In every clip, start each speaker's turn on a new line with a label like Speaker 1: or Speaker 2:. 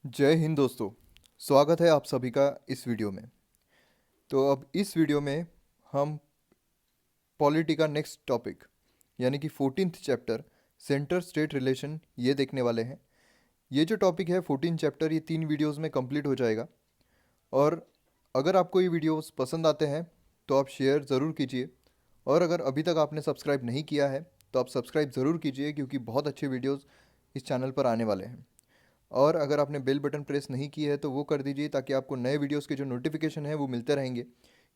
Speaker 1: जय हिंद दोस्तों। स्वागत है आप सभी का इस वीडियो में। तो अब इस वीडियो में हम पॉलिटी का नेक्स्ट टॉपिक यानी कि 14th chapter centre state relation ये देखने वाले हैं। ये जो टॉपिक है 14 चैप्टर ये 3 वीडियोस में कंप्लीट हो जाएगा। और अगर आपको ये वीडियोस पसंद आते हैं तो आप शेयर ज़रूर कीजिए। और अगर अभी तक आपने सब्सक्राइब नहीं किया है तो आप सब्सक्राइब ज़रूर कीजिए, क्योंकि बहुत अच्छे वीडियोस इस चैनल पर आने वाले हैं। और अगर आपने बेल बटन प्रेस नहीं की है तो वो कर दीजिए, ताकि आपको नए वीडियोस के जो नोटिफिकेशन है वो मिलते रहेंगे।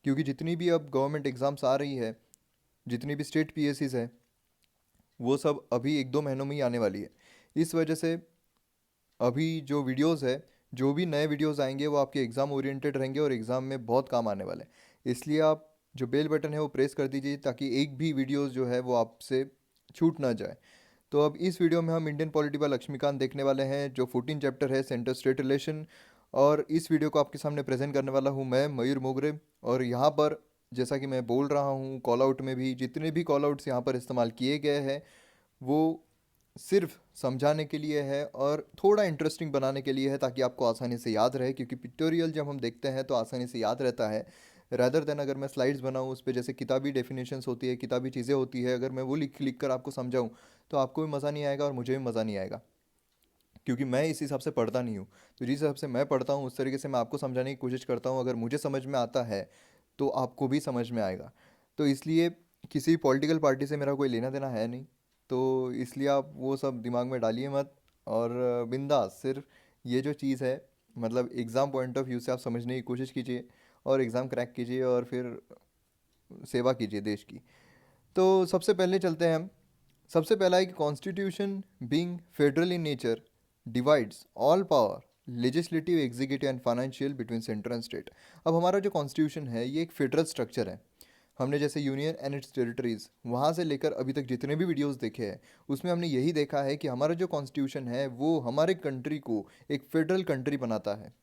Speaker 1: क्योंकि जितनी भी अब गवर्नमेंट एग्ज़ाम्स आ रही है, जितनी भी स्टेट पीएससीज है, वो सब अभी 1-2 महीनों में ही आने वाली है। इस वजह से अभी जो वीडियोस है, जो भी नए वीडियोस आएंगे वो आपके एग्ज़ाम ओरिएंटेड रहेंगे और एग्ज़ाम में बहुत काम आने वाले हैं। इसलिए आप जो बेल बटन है वो प्रेस कर दीजिए, ताकि एक भी वीडियोस जो है वो आपसे छूट ना जाए। तो अब इस वीडियो में हम इंडियन पॉलिटी बाय लक्ष्मीकांत देखने वाले हैं, जो 14 चैप्टर है सेंटर स्टेट रिलेशन। और इस वीडियो को आपके सामने प्रेजेंट करने वाला हूँ मैं, मयूर मोगरे। और यहाँ पर जैसा कि मैं बोल रहा हूँ, कॉल आउट में भी जितने भी कॉल आउट्स यहाँ पर इस्तेमाल किए गए हैं वो सिर्फ समझाने के लिए है और थोड़ा इंटरेस्टिंग बनाने के लिए है, ताकि आपको आसानी से याद रहे। क्योंकि पिक्टोरियल जब हम देखते हैं तो आसानी से याद रहता है, रैदर देन अगर मैं स्लाइड्स बनाऊँ उस पर, जैसे किताबी डेफिनेशंस होती है, किताबी चीज़ें होती है, अगर मैं वो लिख लिख कर आपको समझाऊँ तो आपको भी मज़ा नहीं आएगा और मुझे भी मज़ा नहीं आएगा। क्योंकि मैं इस हिसाब से पढ़ता नहीं हूँ। तो जिस हिसाब से मैं पढ़ता हूँ उस तरीके से मैं आपको समझाने की कोशिश करता हूँ। अगर मुझे समझ में आता है तो आपको भी समझ में आएगा। तो इसलिए किसी पॉलिटिकल पार्टी से मेरा कोई लेना देना है नहीं। तो इसलिए आप वो सब दिमाग में डालिए मत। और बिंदास सिर्फ ये जो चीज़ है, मतलब एग्ज़ाम पॉइंट ऑफ व्यू से आप समझने की कोशिश कीजिए और एग्ज़ाम क्रैक कीजिए और फिर सेवा कीजिए देश की। तो सबसे पहले चलते हैं हम। सबसे पहला है कि constitution being federal in nature divides all power legislative, executive and financial between centre and state. अब हमारा जो कॉन्स्टिट्यूशन है ये एक फेडरल स्ट्रक्चर है। हमने जैसे यूनियन एंड इट्स टेरिटरीज वहाँ से लेकर अभी तक जितने भी वीडियोस देखे हैं उसमें हमने यही देखा है कि हमारा जो कॉन्स्टिट्यूशन है वो हमारे कंट्री को एक फेडरल कंट्री बनाता है।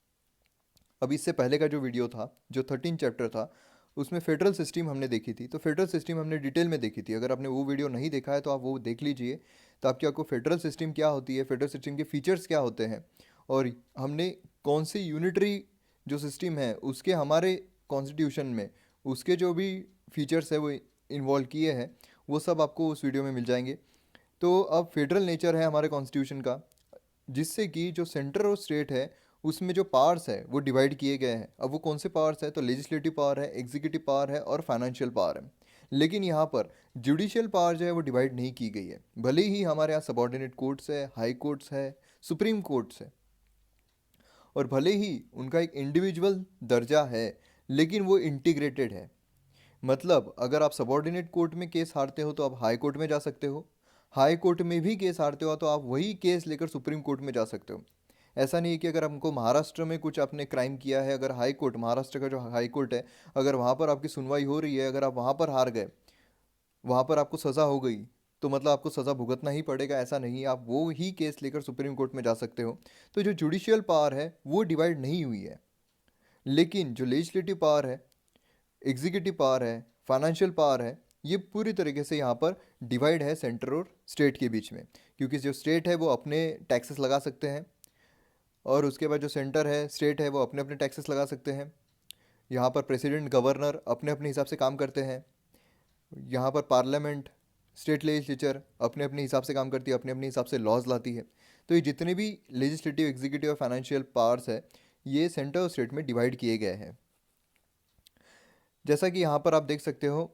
Speaker 1: अब इससे पहले का जो वीडियो था, जो 13 चैप्टर था, उसमें फेडरल सिस्टम हमने देखी थी। तो फेडरल सिस्टम हमने डिटेल में देखी थी। अगर आपने वो वीडियो नहीं देखा है तो आप वो देख लीजिए, ताकि आपको फेडरल सिस्टम क्या होती है, फेडरल सिस्टम के फीचर्स क्या होते हैं, और हमने कौन सी यूनिटरी जो सिस्टम है उसके हमारे कॉन्स्टिट्यूशन में उसके जो भी फीचर्स है वो इन्वॉल्व किए हैं, वो सब आपको उस वीडियो में मिल जाएंगे। तो अब फेडरल नेचर है हमारे कॉन्स्टिट्यूशन का, जिससे कि जो सेंटर और स्टेट है उसमें जो पावर्स है वो डिवाइड किए गए हैं। अब वो कौन से पावर्स है, तो लेजिस्लेटिव पावर है, एग्जीक्यूटिव पावर है और फाइनेंशियल पावर है। लेकिन यहाँ पर जुडिशियल पावर जो है वो डिवाइड नहीं की गई है। भले ही हमारे यहाँ सबॉर्डिनेट कोर्ट्स है, हाई कोर्ट्स है, सुप्रीम कोर्ट्स है, और भले ही उनका एक इंडिविजुअल दर्जा है, लेकिन वो इंटीग्रेटेड है। मतलब अगर आप सबॉर्डिनेट कोर्ट में केस हारते हो तो आप हाई कोर्ट में जा सकते हो, हाई कोर्ट में भी केस हारते हो तो आप वही केस लेकर सुप्रीम कोर्ट में जा सकते हो। ऐसा नहीं है कि अगर हमको महाराष्ट्र में कुछ आपने क्राइम किया है, अगर हाई कोर्ट, महाराष्ट्र का जो हाई कोर्ट है, अगर वहाँ पर आपकी सुनवाई हो रही है, अगर आप वहाँ पर हार गए, वहाँ पर आपको सज़ा हो गई, तो मतलब आपको सज़ा भुगतना ही पड़ेगा, ऐसा नहीं है। आप वो ही केस लेकर सुप्रीम कोर्ट में जा सकते हो। तो जो जुडिशियल पावर है वो डिवाइड नहीं हुई है। लेकिन जो लेजिस्लेटिव पावर है, एग्जीक्यूटिव पावर है, फाइनेंशियल पावर है, ये पूरी तरीके से यहाँ पर डिवाइड है सेंटर और स्टेट के बीच में। क्योंकि जो स्टेट है वो अपने टैक्सेस लगा सकते हैं, और उसके बाद जो सेंटर है, स्टेट है, वो अपने अपने टैक्सेस लगा सकते हैं। यहाँ पर प्रेसिडेंट, गवर्नर अपने अपने हिसाब से काम करते हैं। यहाँ पर पार्लियामेंट, स्टेट लेजिस्लेचर अपने अपने हिसाब से काम करती है, अपने अपने हिसाब से लॉज लाती है। तो ये जितने भी लेजिस्लेटिव, एग्जीक्यूटिव और फाइनेंशियल पावर्स है, ये सेंटर और स्टेट में डिवाइड किए गए हैं। जैसा कि यहाँ पर आप देख सकते हो,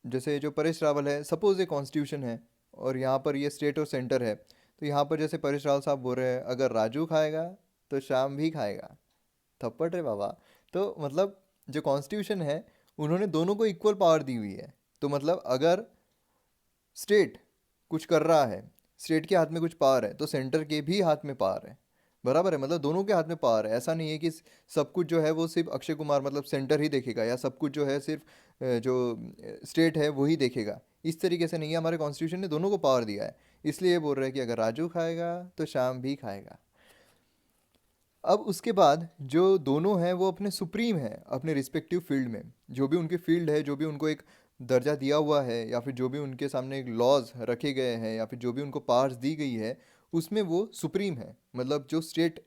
Speaker 1: जैसे जो परेश रावल है, सपोज ये कॉन्स्टिट्यूशन है और यहाँ पर ये स्टेट और सेंटर है। तो यहाँ पर जैसे परेश रावल साहब बोल रहे हैं, अगर राजू खाएगा तो श्याम भी खाएगा, थप्पड़ रे बाबा। तो मतलब जो कॉन्स्टिट्यूशन है, उन्होंने दोनों को इक्वल पावर दी हुई है। तो मतलब अगर स्टेट कुछ कर रहा है, स्टेट के हाथ में कुछ पावर है, तो सेंटर के भी हाथ में पावर है। बराबर है, मतलब दोनों के हाथ में पावर है। ऐसा नहीं है कि सब कुछ जो है वो सिर्फ अक्षय कुमार, मतलब सेंटर ही देखेगा, या सब कुछ जो है सिर्फ जो स्टेट है वही देखेगा। इस तरीके से नहीं है, हमारे कॉन्स्टिट्यूशन ने दोनों को पावर दिया है। इसलिए ये बोल रहे हैं कि अगर राजू खाएगा तो शाम भी खाएगा। अब उसके बाद जो दोनों हैं वो अपने सुप्रीम हैं अपने रिस्पेक्टिव फील्ड में। जो भी उनके फील्ड है, जो भी उनको एक दर्जा दिया हुआ है, या फिर जो भी उनके सामने एक लॉज रखे गए हैं, या फिर जो भी उनको पावर्स दी गई है, उसमें वो सुप्रीम है। मतलब जो स्टेट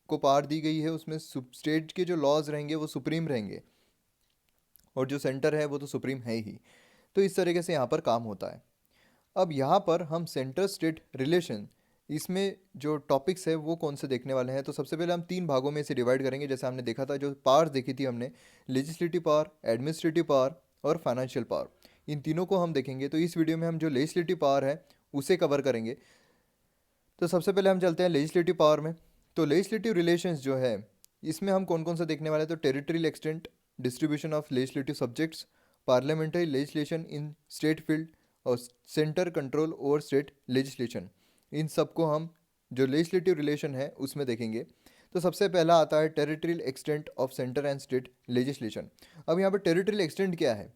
Speaker 1: को पावर दी गई है उसमें स्टेट के जो लॉज रहेंगे वो सुप्रीम रहेंगे, और जो सेंटर है वो तो सुप्रीम है ही। तो इस तरीके से यहाँ पर काम होता है। अब यहाँ पर हम सेंटर स्टेट रिलेशन, इसमें जो टॉपिक्स है वो कौन से देखने वाले हैं, तो सबसे पहले हम 3 भागों में इसे डिवाइड करेंगे। जैसे हमने देखा था, जो पावर्स देखी थी हमने, लेजिस्लेटिव पावर, एडमिनिस्ट्रेटिव पावर और फाइनेंशियल पावर, इन तीनों को हम देखेंगे। तो इस वीडियो में हम जो लेजिस्लेटिव पावर है उसे कवर करेंगे। तो सबसे पहले हम चलते हैं लेजिस्लेटिव पावर में। तो लेजिस्लेटिव रिलेशंस जो है, इसमें हम कौन कौन सा देखने वाले हैं, तो territorial extent, distribution of legislative subjects, parliamentary legislation in state field और centre control over state legislation, इन सबको हम जो लेजिस्लेटिव रिलेशन है उसमें देखेंगे। तो सबसे पहला आता है territorial extent of centre and state legislation. अब यहाँ पर टेरिटरियल एक्सटेंट क्या है,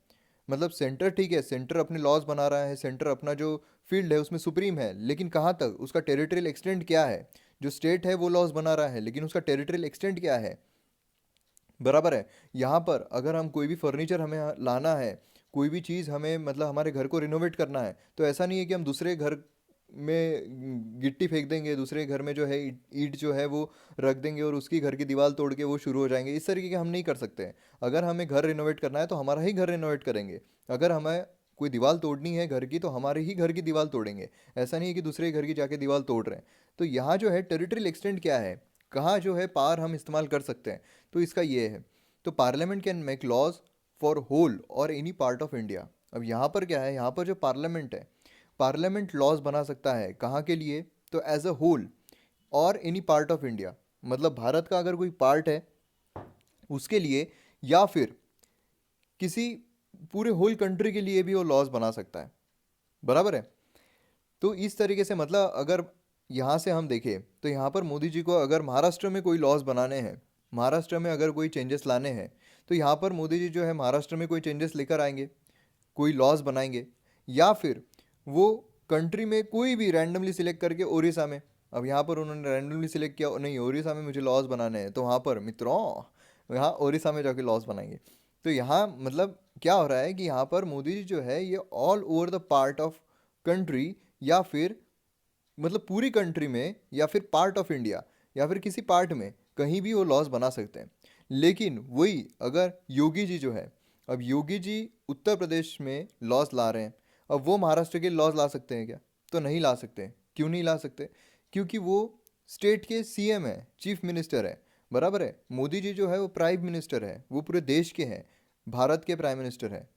Speaker 1: मतलब सेंटर, ठीक है, सेंटर अपने लॉज बना रहा है, सेंटर अपना जो फील्ड है उसमें सुप्रीम है, लेकिन कहाँ तक, उसका टेरिटरियल एक्सटेंट क्या है। जो स्टेट है वो लॉज बना रहा है, लेकिन उसका टेरिटरियल एक्सटेंट क्या है, बराबर है। यहाँ पर अगर हम कोई भी फर्नीचर हमें लाना है, कोई भी चीज़ हमें, मतलब हमारे घर को रिनोवेट करना है, तो ऐसा नहीं है कि हम दूसरे घर में गिट्टी फेंक देंगे, दूसरे घर में जो है ईंट जो है वो रख देंगे और उसकी घर की दीवार तोड़ के वो शुरू हो जाएंगे। इस तरीके के हम नहीं कर सकते हैं। अगर हमें घर रिनोवेट करना है तो हमारा ही घर रिनोवेट करेंगे। अगर हमें कोई दीवार तोड़नी है घर की, तो हमारे ही घर की दीवार तोड़ेंगे। ऐसा नहीं है कि दूसरे घर की जाके दीवार तोड़ रहे हैं। तो यहाँ जो है टेरिटरियल एक्सटेंट क्या है, कहाँ जो है पावर हम इस्तेमाल कर सकते हैं, तो इसका ये है। तो parliament can make laws for whole और एनी पार्ट ऑफ इंडिया। अब यहाँ पर क्या है, यहाँ पर जो पार्लियामेंट है, पार्लियामेंट लॉज बना सकता है कहाँ के लिए, तो एज अ होल और एनी पार्ट ऑफ इंडिया, मतलब भारत का अगर कोई पार्ट है उसके लिए, या फिर किसी पूरे होल कंट्री के लिए भी वो लॉज बना सकता है, बराबर है। तो इस तरीके से, मतलब अगर यहाँ से हम देखें तो यहाँ पर मोदी जी को अगर महाराष्ट्र में कोई लॉज बनाने हैं, महाराष्ट्र में अगर कोई चेंजेस लाने हैं, तो यहाँ पर मोदी जी जो है महाराष्ट्र में कोई चेंजेस लेकर आएंगे, कोई लॉज बनाएंगे। या फिर वो कंट्री में कोई भी रैंडमली सिलेक्ट करके उड़ीसा में, अब यहाँ पर उन्होंने रैंडमली सिलेक्ट किया, नहीं उड़ीसा में मुझे लॉज बनाने हैं, तो वहाँ पर मित्रों, यहाँ उड़ीसा में जाके लॉज बनाएंगे। तो यहाँ मतलब क्या हो रहा है कि यहाँ पर मोदी जी जो है ये all over the part of country, या फिर मतलब पूरी कंट्री में, या फिर पार्ट ऑफ इंडिया, या फिर किसी पार्ट में कहीं भी वो लॉज बना सकते हैं। लेकिन वही अगर योगी जी जो है, अब योगी जी उत्तर प्रदेश में लॉज ला रहे हैं, अब वो महाराष्ट्र के लॉज ला सकते हैं क्या, तो नहीं ला सकते। क्यों नहीं ला सकते, क्योंकि वो स्टेट के सीएम है, चीफ मिनिस्टर है, बराबर है। मोदी जी जो है वो प्राइम मिनिस्टर है, वो पूरे देश के हैं, भारत के प्राइम मिनिस्टर है।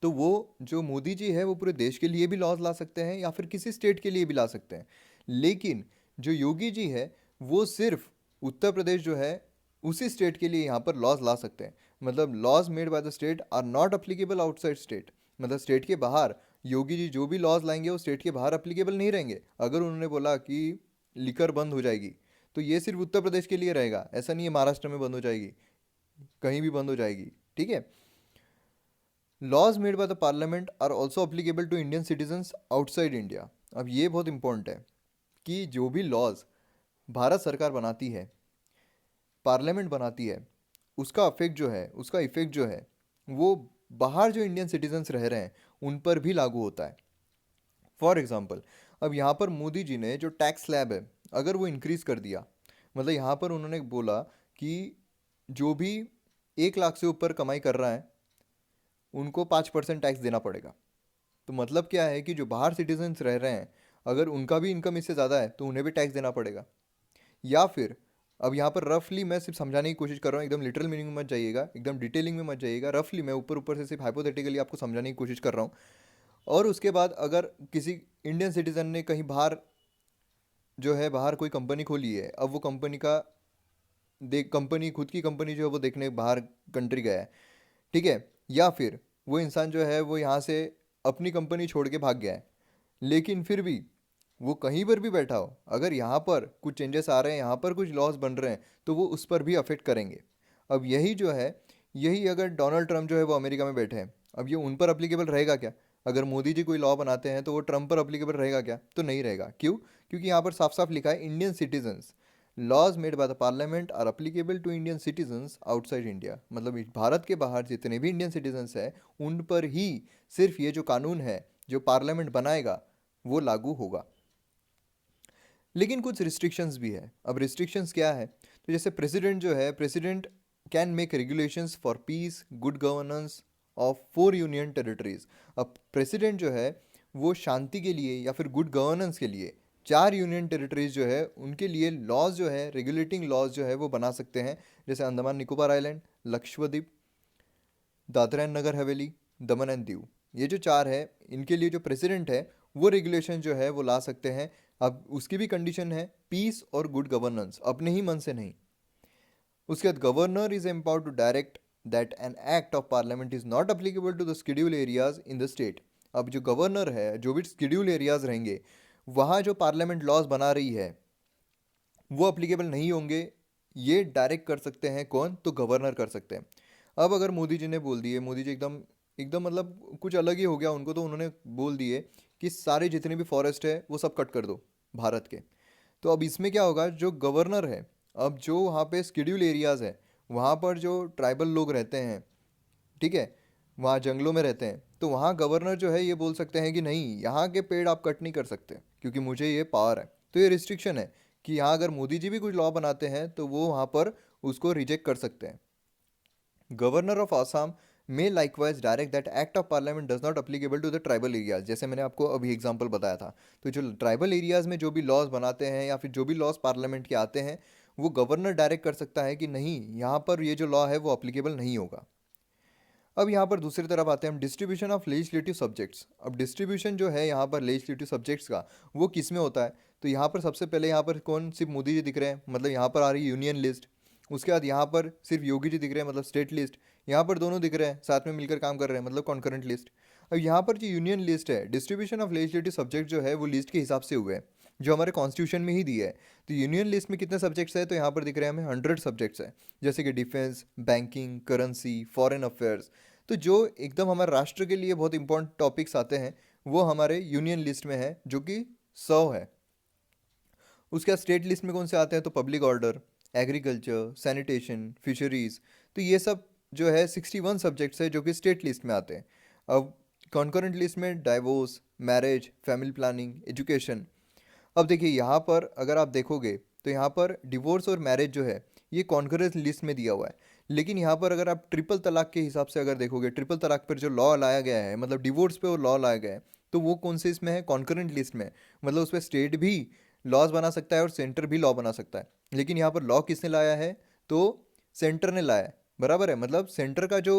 Speaker 1: तो वो जो मोदी जी है वो पूरे देश के लिए भी लॉज ला सकते हैं, या फिर किसी स्टेट के लिए भी ला सकते हैं। लेकिन जो योगी जी है वो सिर्फ उत्तर प्रदेश जो है उसी स्टेट के लिए यहाँ पर लॉज ला सकते हैं। मतलब laws made by the state are not applicable outside state, मतलब स्टेट के बाहर योगी जी जो भी लॉज लाएंगे वो स्टेट के बाहर अप्लीकेबल नहीं रहेंगे। अगर उन्होंने बोला कि लिकर बंद हो जाएगी, तो ये सिर्फ उत्तर प्रदेश के लिए रहेगा, ऐसा नहीं है महाराष्ट्र में बंद हो जाएगी, कहीं भी बंद हो जाएगी, ठीक है। Laws made by the parliament are also applicable to Indian citizens outside India. अब ये बहुत इंपॉर्टेंट है कि जो भी लॉज भारत सरकार बनाती है, पार्लियामेंट बनाती है, उसका अफेक्ट जो है, उसका इफेक्ट जो है, वो बाहर जो इंडियन सिटीजन्स रह रहे हैं उन पर भी लागू होता है। फॉर एग्जाम्पल, अब यहाँ पर मोदी जी ने जो टैक्स स्लैब है अगर वो इंक्रीज़ कर दिया, मतलब यहाँ पर उन्होंने बोला कि जो भी 1 लाख से ऊपर कमाई कर रहा है उनको 5% टैक्स देना पड़ेगा। तो मतलब क्या है कि जो बाहर सिटीजन्स रह रहे हैं, अगर उनका भी इनकम इससे ज़्यादा है तो उन्हें भी टैक्स देना पड़ेगा। या फिर अब यहाँ पर रफली मैं सिर्फ समझाने की कोशिश कर रहा हूँ, एकदम लिटरल मीनिंग में मत जाइएगा, एकदम डिटेलिंग में मत जाइएगा, रफली मैं ऊपर ऊपर से सिर्फ हाइपोथेटिकली आपको समझाने की कोशिश कर रहा हूँ। और उसके बाद अगर किसी इंडियन सिटीजन ने कहीं बाहर जो है, बाहर कोई कंपनी खोली है, अब वो कंपनी का देख, कंपनी खुद की कंपनी जो है वो देखने बाहर कंट्री गया है, ठीक है। या फिर वो इंसान जो है वो यहाँ से अपनी कंपनी छोड़ के भाग गया है, लेकिन फिर भी वो कहीं पर भी बैठा हो, अगर यहाँ पर कुछ चेंजेस आ रहे हैं, यहाँ पर कुछ लॉज बन रहे हैं, तो वो उस पर भी अफेक्ट करेंगे। अब यही जो है, यही अगर डोनाल्ड ट्रंप जो है वो अमेरिका में बैठे हैं, अब ये उन पर अप्लीकेबल रहेगा क्या। अगर मोदी जी कोई लॉ बनाते हैं तो वो ट्रंप पर अप्लीकेबल रहेगा क्या, तो नहीं रहेगा। क्यों, क्योंकि यहाँ पर साफ साफ लिखा है Indian citizens, laws made by the parliament are applicable to Indian citizens outside India. मतलब इस भारत के बाहर जितने भी इंडियन सिटीजन्स हैं उन पर ही सिर्फ ये जो कानून है जो पार्लियामेंट बनाएगा वो लागू होगा। लेकिन कुछ रिस्ट्रिक्शंस भी है। अब रिस्ट्रिक्शंस क्या है, तो जैसे प्रेसिडेंट जो है, president can make regulations for piece good governance of 4 union territories. अब प्रेसिडेंट जो है वो शांति के लिए या फिर गुड गवर्नेंस के लिए 4 यूनियन टेरिटरीज जो है उनके लिए लॉज जो है, रेगुलेटिंग लॉज जो है वो बना सकते हैं। जैसे Andaman Nicobar island, Lakshadweep, Dadra and Nagar Haveli, Daman and Diu, ये जो 4 है इनके लिए जो प्रेसिडेंट है वो रेगुलेशन जो है वो ला सकते हैं। अब उसकी भी कंडीशन है पीस और गुड गवर्नेंस, अपने ही मन से नहीं। उसके बाद governor is empowered to direct that an act of parliament is not applicable to the schedule areas in the state. अब जो गवर्नर है, जो भी शेड्यूल एरियाज रहेंगे वहाँ जो पार्लियामेंट लॉज बना रही है वो अप्लीकेबल नहीं होंगे। ये डायरेक्ट कर सकते हैं कौन, तो गवर्नर कर सकते हैं। अब अगर मोदी जी ने बोल दिए, मोदी जी एकदम एकदम मतलब कुछ अलग ही हो गया उनको, तो उन्होंने बोल दिए कि सारे जितने भी फॉरेस्ट है वो सब कट कर दो भारत के। तो अब इसमें क्या होगा, जो गवर्नर है, अब जो वहाँ पे शेड्यूल एरियाज़ है वहाँ पर जो ट्राइबल लोग रहते हैं, ठीक है, वहाँ जंगलों में रहते हैं, तो वहाँ गवर्नर जो है ये बोल सकते हैं कि नहीं, यहाँ के पेड़ आप कट नहीं कर सकते क्योंकि मुझे ये पावर है। तो ये रिस्ट्रिक्शन है कि यहाँ अगर मोदी जी भी कुछ लॉ बनाते हैं तो वो वहाँ पर उसको रिजेक्ट कर सकते हैं। Governor of Assam may likewise direct that act of parliament does not applicable to the tribal areas, जैसे मैंने आपको अभी एग्जांपल बताया था। तो जो ट्राइबल एरियाज में जो भी लॉज बनाते हैं या फिर जो भी लॉज पार्लियामेंट के आते हैं वो गवर्नर डायरेक्ट कर सकता है कि नहीं, यहाँ पर ये जो लॉ है वो अप्लीकेबल नहीं होगा। अब यहाँ पर दूसरी तरफ आते हैं हम, डिस्ट्रीब्यूशन ऑफ लेजिस्लेटिव सब्जेक्ट्स। अब डिस्ट्रीब्यूशन जो है यहाँ पर लेजिस्लेटिव सब्जेक्ट्स का वो किस में होता है, तो यहाँ पर सबसे पहले यहाँ पर कौन, सिर्फ मोदी जी दिख रहे हैं, मतलब यहाँ पर आ रही है यूनियन लिस्ट। उसके बाद यहाँ पर सिर्फ योगी जी दिख रहे हैं, मतलब स्टेट लिस्ट। यहाँ पर दोनों दिख रहे हैं, साथ में मिलकर काम कर रहे हैं, मतलब कॉन्करेंट लिस्ट। अब यहाँ पर जो यूनियन लिस्ट है, डिस्ट्रीब्यूशन ऑफ लेजिस्लेटिव सब्जेक्ट जो है वो लिस्ट के हिसाब से हुए हैं जो हमारे कॉन्स्टिट्यूशन में ही दिया है। तो यूनियन लिस्ट में कितने सब्जेक्ट्स है, तो यहाँ पर दिख रहे हैं हमें 100 सब्जेक्ट्स हैं, जैसे कि defence, banking, currency, foreign affairs. तो जो एकदम हमारे राष्ट्र के लिए बहुत इंपॉर्टेंट टॉपिक्स आते हैं वो हमारे यूनियन लिस्ट में है, जो कि 100 है। उसके बाद स्टेट लिस्ट में कौन से आते हैं, तो public order, agriculture, sanitation, fisheries. तो ये सब जो है 61 सब्जेक्ट्स है जो कि स्टेट लिस्ट में आते हैं। अब कॉन्करेंट लिस्ट में divorce, marriage, family planning, education. अब देखिए यहाँ पर अगर आप देखोगे तो यहाँ पर डिवोर्स और मैरिज जो है ये कॉन्करेंट लिस्ट में दिया हुआ है। लेकिन यहाँ पर अगर आप ट्रिपल तलाक के हिसाब से अगर देखोगे, ट्रिपल तलाक पर जो लॉ लाया गया है, मतलब डिवोर्स पे वो लॉ लाया गया है, तो वो कौन से इसमें है, कॉन्करेंट लिस्ट में। मतलब उस पर स्टेट भी लॉज बना सकता है और सेंटर भी लॉ बना सकता है। लेकिन यहाँ पर लॉ किसने लाया है, तो सेंटर ने लाया है, बराबर है। मतलब सेंटर का जो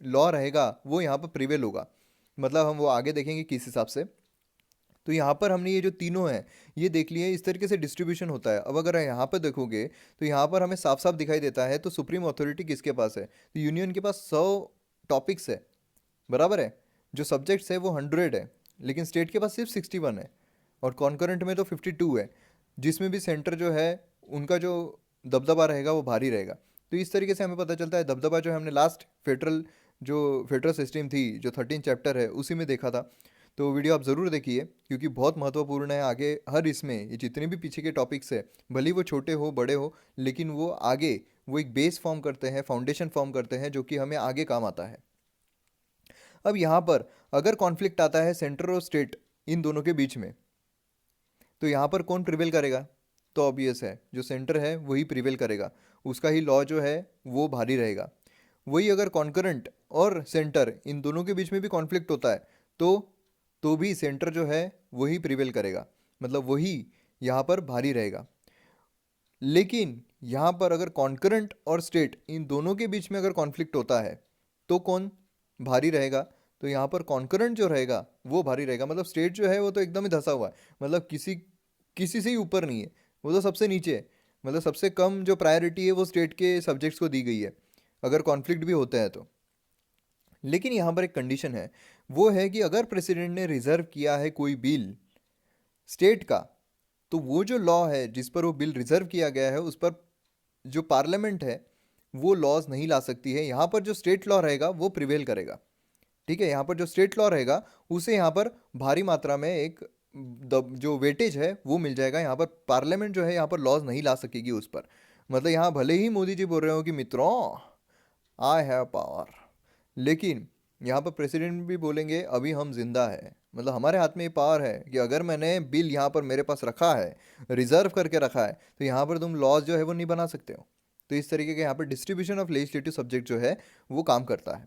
Speaker 1: लॉ रहेगा वो यहाँ पर प्रिवेल होगा। मतलब हम वो आगे देखेंगे किस हिसाब से। तो यहाँ पर हमने ये जो तीनों हैं ये देख लिए, इस तरीके से डिस्ट्रीब्यूशन होता है। अब अगर यहाँ पर देखोगे तो यहाँ पर हमें साफ साफ दिखाई देता है, तो सुप्रीम अथॉरिटी किसके पास है, तो यूनियन के पास 100 टॉपिक्स है, बराबर है। जो सब्जेक्ट्स है वो 100 है, लेकिन स्टेट के पास सिर्फ 61 है, और कॉन्करेंट में तो 52 है, जिसमें भी सेंटर जो है उनका जो दबदबा रहेगा वो भारी रहेगा। तो इस तरीके से हमें पता चलता है दबदबा जो है हमने लास्ट फेडरल, जो फेडरल सिस्टम थी, जो 13 चैप्टर है उसी में देखा था। तो वीडियो आप ज़रूर देखिए क्योंकि बहुत महत्वपूर्ण है आगे हर इसमें। ये जितने भी पीछे के टॉपिक्स है, भले ही वो छोटे हो बड़े हो, लेकिन वो आगे वो एक बेस फॉर्म करते हैं, फाउंडेशन फॉर्म करते हैं, जो कि हमें आगे काम आता है। अब यहाँ पर अगर कॉन्फ्लिक्ट आता है सेंटर और स्टेट इन दोनों के बीच में, तो यहाँ पर कौन प्रिवेल करेगा, तो ऑब्वियस है जो सेंटर है वही प्रिवेल करेगा, उसका ही लॉ जो है वो भारी रहेगा। वही अगर कॉन्करेंट और सेंटर इन दोनों के बीच में भी कॉन्फ्लिक्ट होता है तो भी सेंटर जो है वही प्रिवेल करेगा, मतलब वही यहाँ पर भारी रहेगा। लेकिन यहाँ पर अगर कॉन्करेंट और स्टेट इन दोनों के बीच में अगर कॉन्फ्लिक्ट होता है तो कौन भारी रहेगा, तो यहाँ पर कॉन्करेंट जो रहेगा वो भारी रहेगा। मतलब स्टेट जो है वो तो एकदम ही धंसा हुआ है, मतलब किसी किसी से ही ऊपर नहीं है, वो तो सबसे नीचे है। मतलब सबसे कम जो प्रायोरिटी है वो स्टेट के सब्जेक्ट्स को दी गई है अगर कॉन्फ्लिक्ट भी होता है तो। लेकिन यहाँ पर एक कंडीशन है, वो है कि अगर प्रेसिडेंट ने रिजर्व किया है कोई बिल स्टेट का, तो वो जो लॉ है जिस पर वो बिल रिजर्व किया गया है उस पर जो पार्लियामेंट है वो लॉज नहीं ला सकती है। यहाँ पर जो स्टेट लॉ रहेगा वो प्रिवेल करेगा, ठीक है। यहाँ पर जो स्टेट लॉ रहेगा उसे यहाँ पर भारी मात्रा में एक जो वेटेज है वो मिल जाएगा। यहाँ पर पार्लियामेंट जो है यहाँ पर लॉज नहीं ला सकेगी उस पर। मतलब यहाँ भले ही मोदी जी बोल रहे हो कि मित्रों आई हैव पावर, लेकिन यहाँ पर प्रेसिडेंट भी बोलेंगे अभी हम जिंदा है, मतलब हमारे हाथ में ये पावर है कि अगर मैंने बिल यहाँ पर मेरे पास रखा है, रिजर्व करके रखा है, तो यहाँ पर तुम लॉज जो है वो नहीं बना सकते हो। तो इस तरीके के यहाँ पर डिस्ट्रीब्यूशन ऑफ लेजिस्लेटिव सब्जेक्ट जो है वो काम करता है।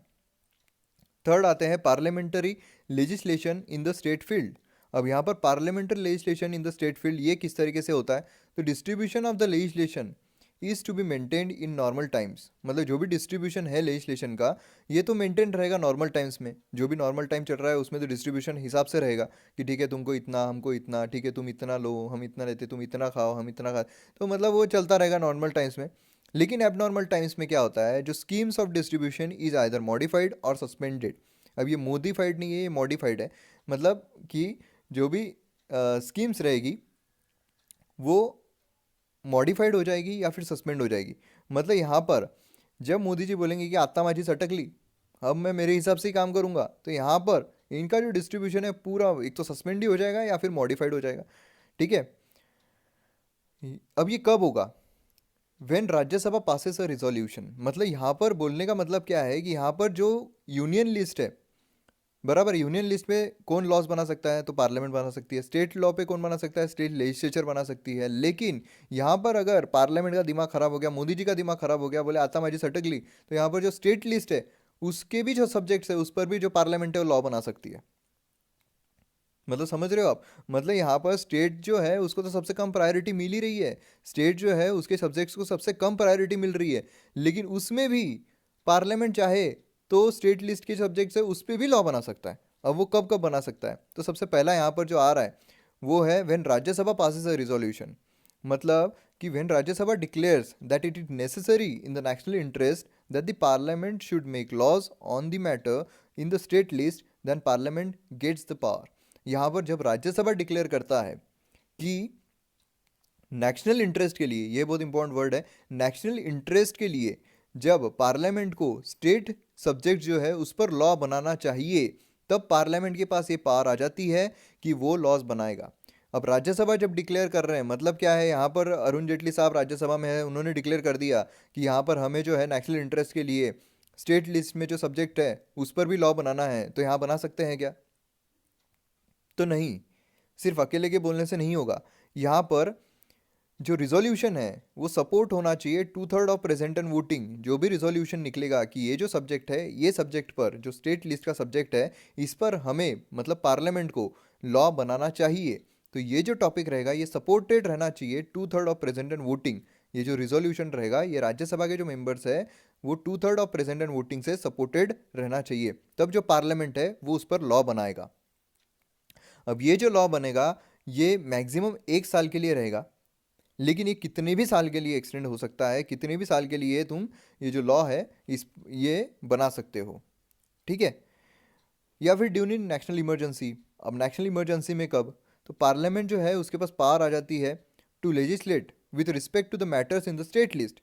Speaker 1: थर्ड आते हैं parliamentary legislation in the state field. अब यहाँ पर parliamentary legislation in the state field ये किस तरीके से होता है, तो distribution of the legislation is to be maintained in normal times. मतलब जो भी डिस्ट्रीब्यूशन है लेजिस्लेशन का ये तो मेंटेन रहेगा नॉर्मल टाइम्स में, जो भी नॉर्मल टाइम चल रहा है उसमें तो डिस्ट्रीब्यूशन हिसाब से रहेगा कि ठीक है तुमको इतना, हमको इतना, ठीक है तुम इतना लो, हम इतना लेते, तुम इतना खाओ, हम इतना खा, तो मतलब वो चलता रहेगा नॉर्मल टाइम्स में। लेकिन एबनॉर्मल टाइम्स में क्या होता है, जो schemes of distribution is either modified और सस्पेंडेड। अब ये मोडिफाइड नहीं है, ये मॉडिफाइड है। मतलब कि जो भी स्कीम्स रहेगी वो मॉडिफाइड हो जाएगी या फिर सस्पेंड हो जाएगी। मतलब यहाँ पर जब मोदी जी बोलेंगे कि आत्ता माझी सटक ली, अब मैं मेरे हिसाब से ही काम करूँगा, तो यहाँ पर इनका जो डिस्ट्रीब्यूशन है पूरा एक तो सस्पेंड ही हो जाएगा या फिर मॉडिफाइड हो जाएगा। ठीक है, अब ये कब होगा, when Rajya Sabha passes a resolution. मतलब यहाँ पर बोलने का मतलब क्या है कि यहाँ पर जो यूनियन लिस्ट है, बराबर, यूनियन लिस्ट पे कौन लॉज बना सकता है, तो पार्लियामेंट बना सकती है। स्टेट लॉ पे कौन बना सकता है, स्टेट लेजिस्लेचर बना सकती है। लेकिन यहाँ पर अगर पार्लियामेंट का दिमाग खराब हो गया, मोदी जी का दिमाग खराब हो गया, बोले आता माझी सटक ली, तो यहाँ पर जो स्टेट लिस्ट है उसके भी जो सब्जेक्ट्स है उस पर भी जो पार्लियामेंट है वो लॉ बना सकती है। मतलब समझ रहे हो आप, मतलब यहाँ पर स्टेट जो है उसको तो सबसे कम प्रायोरिटी मिल ही रही है, स्टेट जो है उसके सब्जेक्ट्स को सबसे कम प्रायोरिटी मिल रही है, लेकिन उसमें भी पार्लियामेंट चाहे तो स्टेट लिस्ट के सब्जेक्ट्स है उस पर भी लॉ बना सकता है। अब वो कब कब बना सकता है, तो सबसे पहला यहाँ पर जो आ रहा है वो है when Rajya Sabha passes a resolution. मतलब कि when Rajya Sabha declares that it is necessary in the national interest that the parliament should make laws on the matter in the state list, then parliament gets the power. यहाँ पर जब Rajya Sabha declare करता है कि national interest के लिए, ये बहुत इंपॉर्टेंट वर्ड है, नेशनल इंटरेस्ट के लिए जब पार्लियामेंट को स्टेट सब्जेक्ट जो है उस पर लॉ बनाना चाहिए, तब पार्लियामेंट के पास ये पावर आ जाती है कि वो लॉज बनाएगा। अब राज्यसभा जब डिक्लेयर कर रहे हैं, मतलब क्या है, यहाँ पर अरुण जेटली साहब राज्यसभा में है, उन्होंने डिक्लेयर कर दिया कि यहाँ पर हमें जो है नेशनल इंटरेस्ट के लिए स्टेट लिस्ट में जो सब्जेक्ट है उस पर भी लॉ बनाना है, तो यहाँ बना सकते हैं क्या, तो नहीं, सिर्फ अकेले के बोलने से नहीं होगा। यहाँ पर जो रिजोल्यूशन है वो सपोर्ट होना चाहिए 2/3 ऑफ प्रेजेंट एंड वोटिंग। जो भी रिजोल्यूशन निकलेगा कि ये जो सब्जेक्ट है, ये सब्जेक्ट पर जो स्टेट लिस्ट का सब्जेक्ट है इस पर हमें मतलब पार्लियामेंट को लॉ बनाना चाहिए, तो ये जो टॉपिक रहेगा ये सपोर्टेड रहना चाहिए 2/3 ऑफ प्रेजेंट एंड वोटिंग। ये जो रिजोल्यूशन रहेगा ये राज्यसभा के जो मेंबर्स है वो 2/3 ऑफ प्रेजेंट एंड वोटिंग से सपोर्टेड रहना चाहिए, तब जो पार्लियामेंट है वो उस पर लॉ बनाएगा। अब ये जो लॉ बनेगा ये मैक्सिमम 1 साल के लिए रहेगा, लेकिन ये कितने भी साल के लिए एक्सटेंड हो सकता है, कितने भी साल के लिए तुम ये जो लॉ है इस ये बना सकते हो। ठीक है, या फिर ड्यूरिंग नेशनल इमरजेंसी। अब नेशनल इमरजेंसी में कब, तो पार्लियामेंट जो है उसके पास पावर आ जाती है to legislate with respect to the matters in the state list.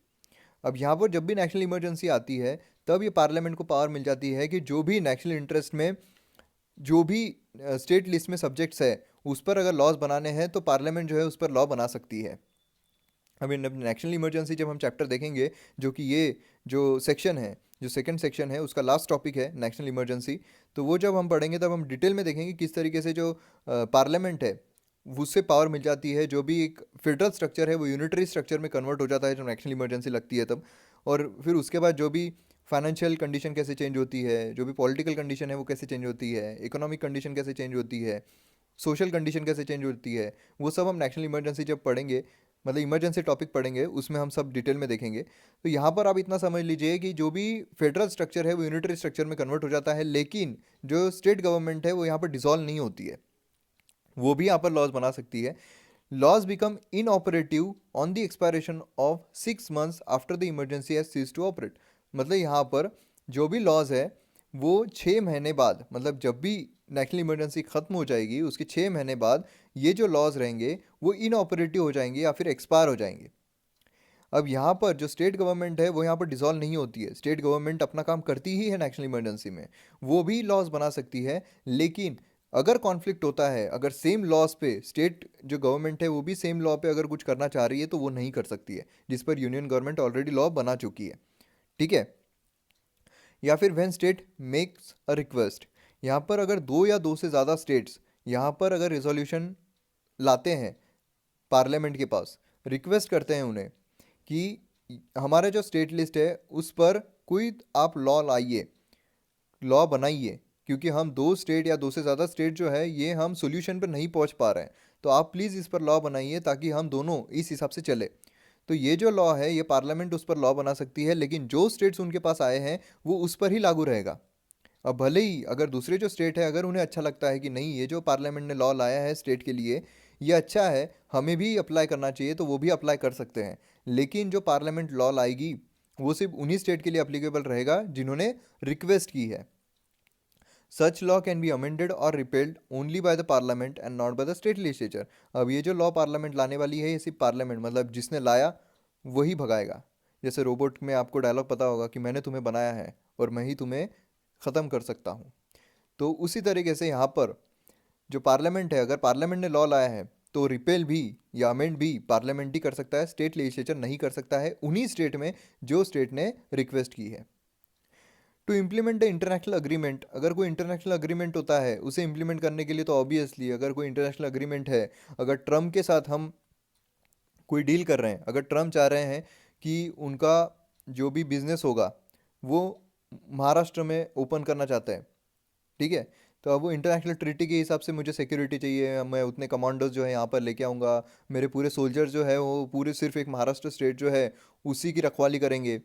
Speaker 1: अब यहाँ पर जब भी नेशनल इमरजेंसी आती है तब ये पार्लियामेंट को पावर मिल जाती है कि जो भी नेशनल इंटरेस्ट में जो भी स्टेट लिस्ट में सब्जेक्ट्स है उस पर अगर लॉज बनाने हैं तो पार्लियामेंट जो है उस पर लॉ बना सकती है। अभी नेशनल इमरजेंसी जब हम चैप्टर देखेंगे, जो कि ये जो सेक्शन है, जो सेकंड सेक्शन है उसका लास्ट टॉपिक है नेशनल इमरजेंसी, तो वो जब हम पढ़ेंगे तब हम डिटेल में देखेंगे किस तरीके से जो पार्लियामेंट है उससे पावर मिल जाती है, जो भी एक फेडरल स्ट्रक्चर है वो यूनिटरी स्ट्रक्चर में कन्वर्ट हो जाता है जब नेशनल इमरजेंसी लगती है तब। और फिर उसके बाद जो भी फाइनेंशियल कंडीशन कैसे चेंज होती है, जो भी पॉलिटिकल कंडीशन है वो कैसे चेंज होती है, इकोनॉमिक कंडीशन कैसे चेंज होती है, सोशल कंडीशन कैसे चेंज होती है, वो सब हम नेशनल इमरजेंसी जब पढ़ेंगे, मतलब इमरजेंसी टॉपिक पढ़ेंगे उसमें हम सब डिटेल में देखेंगे। तो यहाँ पर आप इतना समझ लीजिए कि जो भी फेडरल स्ट्रक्चर है वो यूनिटरी स्ट्रक्चर में कन्वर्ट हो जाता है, लेकिन जो स्टेट गवर्नमेंट है वो यहाँ पर डिसॉल्व नहीं होती है, वो भी यहाँ पर लॉज बना सकती है। Laws become inoperative on the expiration of 6 months after the emergency has cease to operate. मतलब यहाँ पर जो भी लॉज है वो 6 महीने बाद, मतलब जब भी नेशनल इमरजेंसी ख़त्म हो जाएगी उसके 6 महीने बाद ये जो लॉज रहेंगे वो इनऑपरेटिव हो जाएंगे या फिर एक्सपायर हो जाएंगे। अब यहाँ पर जो स्टेट गवर्नमेंट है वो यहाँ पर डिसॉल्व नहीं होती है, स्टेट गवर्नमेंट अपना काम करती ही है नेशनल इमरजेंसी में, वो भी लॉज बना सकती है। लेकिन अगर कॉन्फ्लिक्ट होता है, अगर सेम लॉज पे स्टेट जो गवर्नमेंट है वो भी सेम लॉ पे अगर कुछ करना चाह रही है तो वो नहीं कर सकती है, जिस पर यूनियन गवर्नमेंट ऑलरेडी लॉ बना चुकी है। ठीक है, या फिर when state makes a request. यहाँ पर अगर दो या दो से ज़्यादा स्टेट्स यहाँ पर अगर रिजोल्यूशन लाते हैं पार्लियामेंट के पास, रिक्वेस्ट करते हैं उन्हें कि हमारा जो स्टेट लिस्ट है उस पर कोई आप लॉ लाइए, लॉ बनाइए, क्योंकि हम दो स्टेट या दो से ज़्यादा स्टेट जो है ये हम सोल्यूशन पर नहीं पहुंच पा रहे हैं, तो आप प्लीज़ इस पर लॉ बनाइए ताकि हम दोनों इस हिसाब से चले। तो ये जो लॉ है ये पार्लियामेंट उस पर लॉ बना सकती है, लेकिन जो स्टेट्स उनके पास आए हैं वो उस पर ही लागू रहेगा। अब भले ही अगर दूसरे जो स्टेट है अगर उन्हें अच्छा लगता है कि नहीं ये जो पार्लियामेंट ने लॉ लाया है स्टेट के लिए ये अच्छा है, हमें भी अप्लाई करना चाहिए, तो वो भी अप्लाई कर सकते हैं। लेकिन जो पार्लियामेंट लॉ लाएगी वो सिर्फ उन्हीं स्टेट के लिए अप्लीकेबल रहेगा जिन्होंने रिक्वेस्ट की है। Such law can be amended और repealed only by the parliament and not by the state legislature. अब ये जो लॉ पार्लियामेंट लाने वाली है ये सिर्फ पार्लियामेंट मतलब जिसने लाया वही भगाएगा। जैसे रोबोट में आपको डायलॉग पता होगा कि मैंने तुम्हें बनाया है और मैं ही तुम्हें ख़त्म कर सकता हूँ। तो उसी तरीके से यहाँ पर जो पार्लियामेंट है, अगर पार्लियामेंट ने लॉ लाया है तो रिपेल भी या अमेंड भी पार्लियामेंट ही कर सकता है, स्टेट लेजिस्लेचर नहीं कर सकता है उन्हीं स्टेट में जो स्टेट ने रिक्वेस्ट की है। To implement the international agreement, अगर कोई इंटरनेशनल अग्रीमेंट होता है उसे इम्प्लीमेंट करने के लिए तो ऑब्वियसली अगर कोई इंटरनेशनल अग्रीमेंट है, अगर ट्रम्प के साथ हम कोई डील कर रहे हैं, अगर ट्रम्प चाह रहे हैं कि उनका जो भी बिजनेस होगा वो महाराष्ट्र में ओपन करना चाहते हैं, ठीक है, तो अब वो इंटरनेशनल ट्रीटी के हिसाब से मुझे सिक्योरिटी चाहिए, मैं उतने कमांडोज जो है यहाँ पर लेके आऊँगा, मेरे पूरे सोल्जर जो है वो पूरे सिर्फ एक महाराष्ट्र स्टेट जो है उसी की रखवाली करेंगे,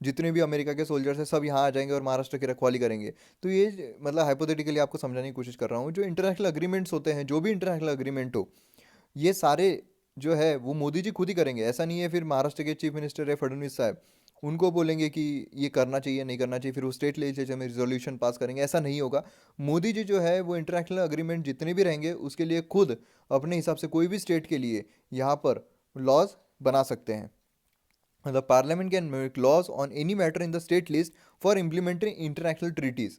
Speaker 1: जितने भी अमेरिका के सोल्जर्स हैं सब यहाँ आ जाएंगे और महाराष्ट्र की रखवाली करेंगे। तो ये मतलब हाइपोथेटिकली आपको समझाने की कोशिश कर रहा हूँ, जो इंटरनेशनल अग्रीमेंट्स होते हैं, जो भी इंटरनेशनल अग्रीमेंट हो, ये सारे जो है वो मोदी जी खुद ही करेंगे। ऐसा नहीं है फिर महाराष्ट्र के चीफ मिनिस्टर है फडणवीस साहब उनको बोलेंगे कि ये करना चाहिए नहीं करना चाहिए फिर वो स्टेट लेजिस्लेचर में रिजोल्यूशन पास करेंगे, ऐसा नहीं होगा। मोदी जी जो है वो इंटरनेशनल अग्रीमेंट जितने भी रहेंगे उसके लिए खुद अपने हिसाब से कोई भी स्टेट के लिए यहाँ पर लॉज बना सकते हैं। The parliament can make laws on any matter in the state list for implementing international treaties।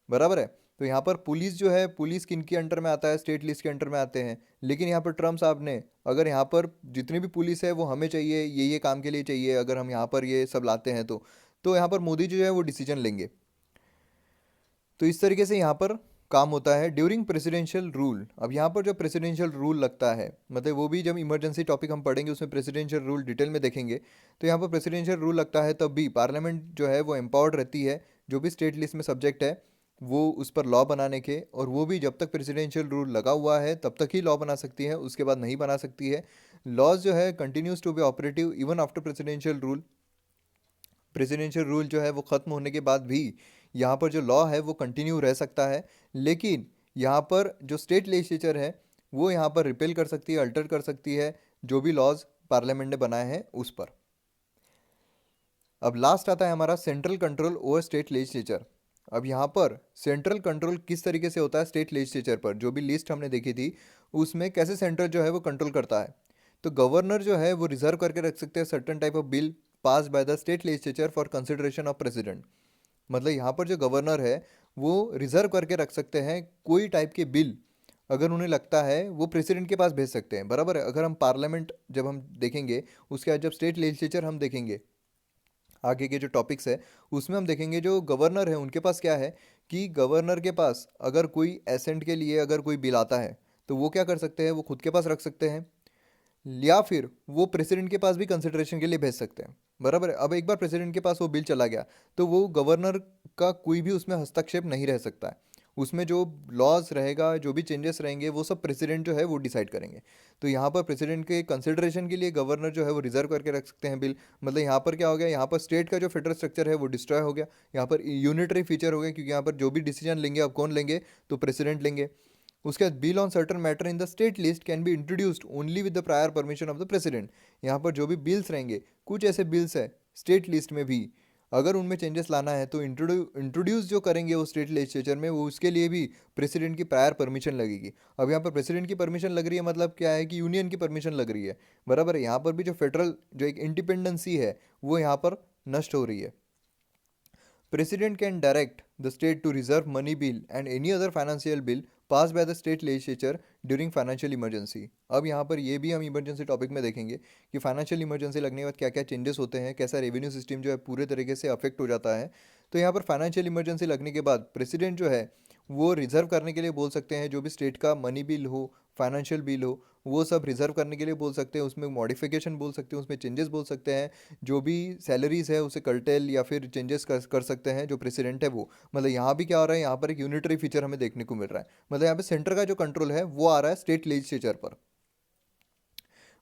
Speaker 1: बराबर है। तो यहाँ पर पुलिस जो है, पुलिस किन के अंडर में आता है, स्टेट लिस्ट के अंडर में आते हैं। लेकिन यहाँ पर ट्रम्प साहब ने अगर यहाँ पर जितनी भी पुलिस है वो हमें चाहिए, ये काम के लिए चाहिए, अगर हम यहाँ पर ये सब लाते हैं तो यहाँ पर मोदी जी जो है वो डिसीजन लेंगे। तो इस तरीके से यहाँ पर काम होता है ड्यूरिंग प्रेसिडेंशियल रूल। अब यहाँ पर जो प्रेसिडेंशियल रूल लगता है मतलब वो भी जब इमरजेंसी टॉपिक हम पढ़ेंगे उसमें प्रेसिडेंशियल रूल डिटेल में देखेंगे। तो यहाँ पर प्रेसिडेंशियल रूल लगता है तब भी पार्लियामेंट जो है वो एम्पावर्ड रहती है, जो भी स्टेट लिस्ट में सब्जेक्ट है वो उस पर लॉ बनाने के, और वो भी जब तक प्रेसिडेंशियल रूल लगा हुआ है तब तक ही लॉ बना सकती है, उसके बाद नहीं बना सकती है। लॉज जो है continues to be operative even after presidential rule. Presidential rule जो है वो ख़त्म होने के बाद भी यहाँ पर जो लॉ है वो कंटिन्यू रह सकता है, लेकिन यहाँ पर जो स्टेट लेजिस्लेचर है वो यहाँ पर रिपेल कर सकती है, अल्टर कर सकती है जो भी लॉज पार्लियामेंट ने बनाए हैं उस पर। अब लास्ट आता है हमारा central control over state legislature. अब यहाँ पर सेंट्रल कंट्रोल किस तरीके से होता है स्टेट लेजिस्लेचर पर, जो भी लिस्ट हमने देखी थी उसमें कैसे सेंट्रल जो है वो कंट्रोल करता है। तो गवर्नर जो है वो रिजर्व करके रख सकते हैं certain type of bill pass bye the state legislature for consideration of president. मतलब यहाँ पर जो गवर्नर है वो रिजर्व करके रख सकते हैं कोई टाइप के बिल, अगर उन्हें लगता है वो प्रेसिडेंट के पास भेज सकते हैं। बराबर है। अगर हम पार्लियामेंट जब हम देखेंगे उसके बाद जब स्टेट लेजिस्लेचर हम देखेंगे आगे के जो टॉपिक्स है उसमें हम देखेंगे जो गवर्नर है उनके पास क्या है कि गवर्नर के पास अगर कोई एसेंट के लिए अगर कोई बिल आता है तो वो क्या कर सकते हैं, वो खुद के पास रख सकते हैं या फिर वो प्रेसिडेंट के पास भी कंसिडरेशन के लिए भेज सकते हैं। बराबर है। अब एक बार प्रेसिडेंट के पास वो बिल चला गया तो वो गवर्नर का कोई भी उसमें हस्तक्षेप नहीं रह सकता है, उसमें जो लॉज रहेगा जो भी चेंजेस रहेंगे वो सब प्रेसिडेंट जो है वो डिसाइड करेंगे। तो यहाँ पर प्रेसिडेंट के कंसिडरेशन के लिए गवर्नर जो है वो रिजर्व करके रख सकते हैं बिल। मतलब यहाँ पर क्या हो गया, यहाँ पर स्टेट का जो फेडरल स्ट्रक्चर है वो डिस्ट्रॉय हो गया, यहाँ पर यूनिटरी फीचर हो गया, क्योंकि यहाँ पर जो भी डिसीजन लेंगे अब कौन लेंगे, तो प्रेसिडेंट लेंगे। उसके बाद bill on certain matter in the state list can be introduced only with the prior permission of the president. यहाँ पर जो भी बिल्स रहेंगे, कुछ ऐसे बिल्स हैं स्टेट लिस्ट में भी अगर उनमें चेंजेस लाना है तो इंट्रोड्यूस जो करेंगे वो स्टेट लेजिस्लेचर में, वो उसके लिए भी प्रेसिडेंट की प्रायर परमिशन लगेगी। अब यहाँ पर प्रेसिडेंट की परमिशन लग रही है मतलब क्या है कि यूनियन की परमिशन लग रही है। बराबर है। यहाँ पर भी जो फेडरल जो एक इंडिपेंडेंसी है वो यहाँ पर नष्ट हो रही है। President can direct the state to reserve money bill and any other financial bill passed by the state legislature during financial emergency। अब यहाँ पर ये भी हम इमरजेंसी टॉपिक में देखेंगे कि फाइनेंशियल इमरजेंसी लगने के बाद क्या क्या चेंजेस होते हैं, कैसा रेवेन्यू सिस्टम जो है पूरे तरीके से अफेक्ट हो जाता है। तो यहाँ पर फाइनेंशियल इमरजेंसी लगने के बाद प्रेसिडेंट जो है वो रिजर्व करने के लिए बोल सकते हैं, जो भी स्टेट का मनी बिल हो, फाइनेंशियल बिल हो, वो सब रिजर्व करने के लिए बोल सकते हैं, उसमें मॉडिफिकेशन बोल सकते हैं, उसमें चेंजेस बोल सकते हैं, जो भी सैलरीज है उसे कर्टेल या फिर चेंजेस कर सकते हैं जो प्रेसिडेंट है वो। मतलब यहाँ भी क्या हो रहा है, यहाँ पर एक यूनिटरी फीचर हमें देखने को मिल रहा है। मतलब यहाँ पे सेंटर का जो कंट्रोल है वो आ रहा है स्टेट लेजिस्लेचर पर।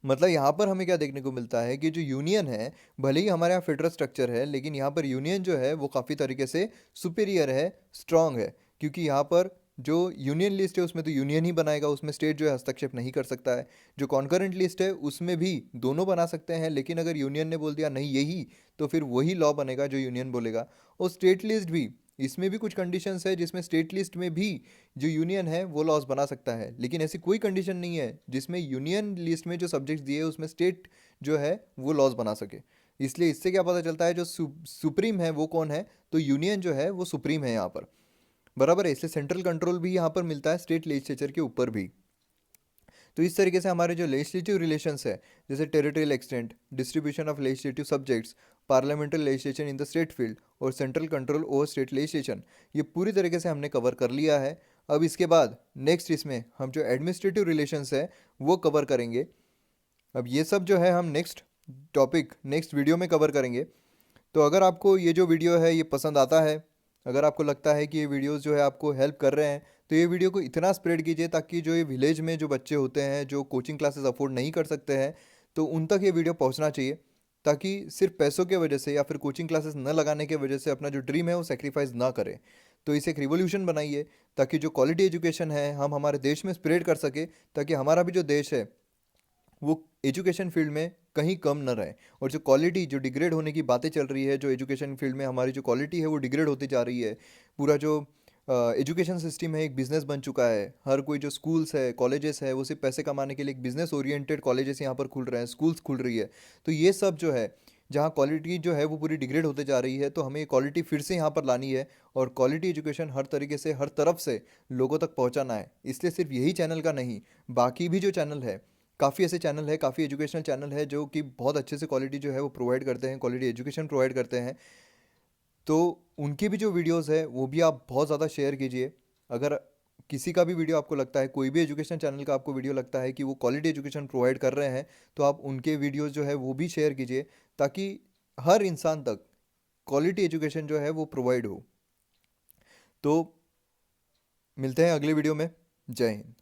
Speaker 1: मतलब यहाँ पर हमें क्या देखने को मिलता है कि जो यूनियन है, भले ही हमारे यहाँ फेडरल स्ट्रक्चर है, लेकिन यहाँ पर यूनियन जो है वो काफ़ी तरीके से सुपीरियर है, स्ट्रांग है। क्योंकि यहाँ पर जो यूनियन लिस्ट है उसमें तो यूनियन ही बनाएगा, उसमें स्टेट जो है हस्तक्षेप नहीं कर सकता है। जो कॉन्करेंट लिस्ट है उसमें भी दोनों बना सकते हैं, लेकिन अगर यूनियन ने बोल दिया नहीं यही, तो फिर वही लॉ बनेगा जो यूनियन बोलेगा। और स्टेट लिस्ट भी, इसमें भी कुछ कंडीशंस है जिसमें स्टेट लिस्ट में भी जो यूनियन है वो लॉज बना सकता है, लेकिन ऐसी कोई कंडीशन नहीं है जिसमें यूनियन लिस्ट में जो सब्जेक्ट्स दिए हैं उसमें स्टेट जो है वो लॉज बना सके। इसलिए इससे क्या पता चलता है जो सुप्रीम है वो कौन है, तो यूनियन जो है वो सुप्रीम है यहाँ पर। बराबर है, इसलिए सेंट्रल कंट्रोल भी यहाँ पर मिलता है स्टेट लेजिस्लेचर के ऊपर भी। तो इस तरीके से हमारे जो लेजिस्लेटिव रिलेशंस है, जैसे territorial extent, distribution of legislative subjects, parliamentary legislation in the state field और central control over state legislation, ये पूरी तरीके से हमने कवर कर लिया है। अब इसके बाद नेक्स्ट इसमें हम जो एडमिनिस्ट्रेटिव रिलेशंस है वो कवर करेंगे। अब ये सब जो है हम नेक्स्ट टॉपिक नेक्स्ट वीडियो में कवर करेंगे। तो अगर आपको ये जो वीडियो है ये पसंद आता है, अगर आपको लगता है कि ये वीडियोस जो है आपको हेल्प कर रहे हैं, तो ये वीडियो को इतना स्प्रेड कीजिए ताकि जो ये विलेज में जो बच्चे होते हैं जो कोचिंग क्लासेस अफोर्ड नहीं कर सकते हैं, तो उन तक ये वीडियो पहुंचना चाहिए, ताकि सिर्फ पैसों के वजह से या फिर कोचिंग क्लासेस न लगाने की वजह से अपना जो ड्रीम है वो सेक्रीफाइस ना करें। तो इसे एक रिवोल्यूशन बनाइए ताकि जो क्वालिटी एजुकेशन है हम हमारे देश में स्प्रेड कर सके, ताकि हमारा भी जो देश है वो एजुकेशन फील्ड में कहीं कम न रहे। और जो क्वालिटी जो डिग्रेड होने की बातें चल रही है, जो एजुकेशन फील्ड में हमारी जो क्वालिटी है वो डिग्रेड होती जा रही है, पूरा जो एजुकेशन सिस्टम है एक बिजनेस बन चुका है। हर कोई जो स्कूल्स है कॉलेजेस है वो सिर्फ पैसे कमाने के लिए एक बिजनेस ओरिएंटेड कॉलेजेस यहाँ पर खुल रहे हैं, स्कूल्स खुल रही है। तो ये सब जो है जहाँ क्वालिटी जो है वो पूरी डिग्रेड होते जा रही है, तो हमें क्वालिटी फिर से यहाँ पर लानी है और क्वालिटी एजुकेशन हर तरीके से हर तरफ से लोगों तक पहुँचाना है। इसलिए सिर्फ यही चैनल का नहीं, बाकी भी जो चैनल है, काफ़ी ऐसे चैनल है, काफ़ी एजुकेशनल चैनल है जो कि बहुत अच्छे से क्वालिटी जो है वो प्रोवाइड करते हैं, क्वालिटी एजुकेशन प्रोवाइड करते हैं। तो उनकी भी जो वीडियोस है वो भी आप बहुत ज़्यादा शेयर कीजिए। अगर किसी का भी वीडियो आपको लगता है, कोई भी एजुकेशन चैनल का आपको वीडियो लगता है कि वो क्वालिटी एजुकेशन प्रोवाइड कर रहे हैं, तो आप उनके वीडियोस जो है वो भी शेयर कीजिए, ताकि हर इंसान तक क्वालिटी एजुकेशन जो है वो प्रोवाइड हो। तो मिलते हैं अगले वीडियो में। जय हिंद।